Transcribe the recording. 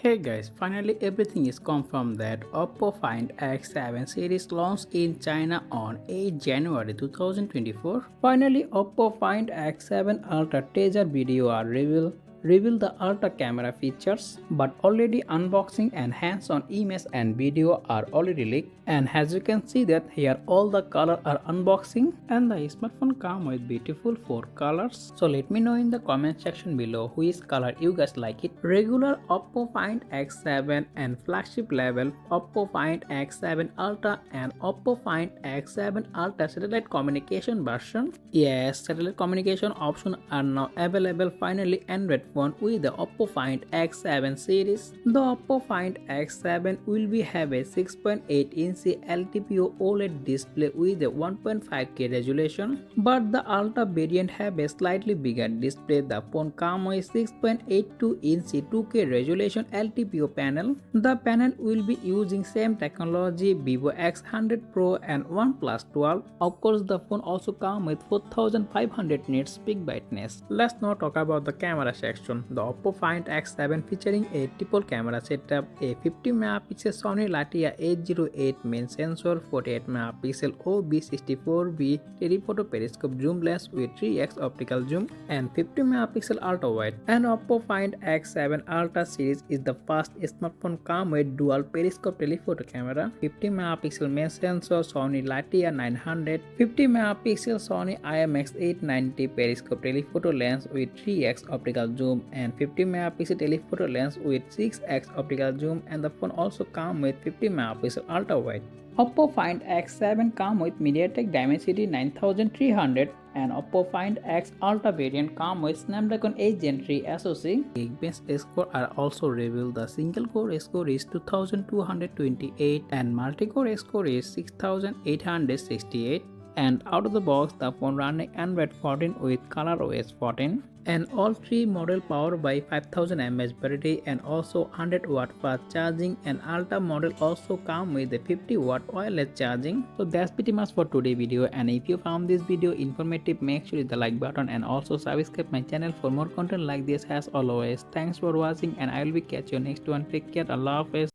Hey guys, finally everything is confirmed that OPPO Find X7 series launched in China on 8 January 2024. Finally, OPPO Find X7 Ultra teaser video are reveal the ultra camera features, but already unboxing and hands-on image and video are already leaked. And as you can see that here all the color are unboxing and the smartphone come with beautiful 4 colors. So let me know in the comment section below which color you guys like it. Regular OPPO Find X7 and flagship level OPPO Find X7 Ultra and OPPO Find X7 Ultra satellite communication version. Yes, satellite communication options are now available finally Android phone with the OPPO Find X7 series. The OPPO Find X7 will be have a 6.8-inch LTPO OLED display with a 1.5K resolution, but the Ultra variant have a slightly bigger display. The phone comes with 6.82-inch 2K resolution LTPO panel. The panel will be using same technology Vivo X100 Pro and OnePlus 12. Of course, the phone also comes with 4500 nits peak brightness. Let's now talk about the camera section. The OPPO Find X7 featuring a triple camera setup, a 50MP Sony Latia 808 main sensor, 48MP OB64V telephoto periscope zoom lens with 3x optical zoom, and 50MP ultra wide. And OPPO Find X7 Ultra series is the first smartphone come with dual periscope telephoto camera, 50MP main sensor Sony Latia 900, 50MP Sony IMX890 periscope telephoto lens with 3x optical zoom, and 50MP telephoto lens with 6x optical zoom, and the phone also comes with 50MP ultra wide. OPPO Find X7 comes with MediaTek Dimensity 9300 and OPPO Find X Ultra variant comes with Snapdragon 8 Gen 3 SoC. Geekbench score are also revealed. The single core score is 2228 and multi-core score is 6868. And out of the box, the phone running Android 14 with ColorOS 14. And all three model powered by 5000 mAh battery and also 100 watt fast charging, and Ultra model also come with a 50 watt wireless charging. So that's pretty much for today's video, and if you found this video informative, make sure to hit the like button and also subscribe my channel for more content like this. As always, thanks for watching and I will be catch you next one. Take care. Allah Hafiz.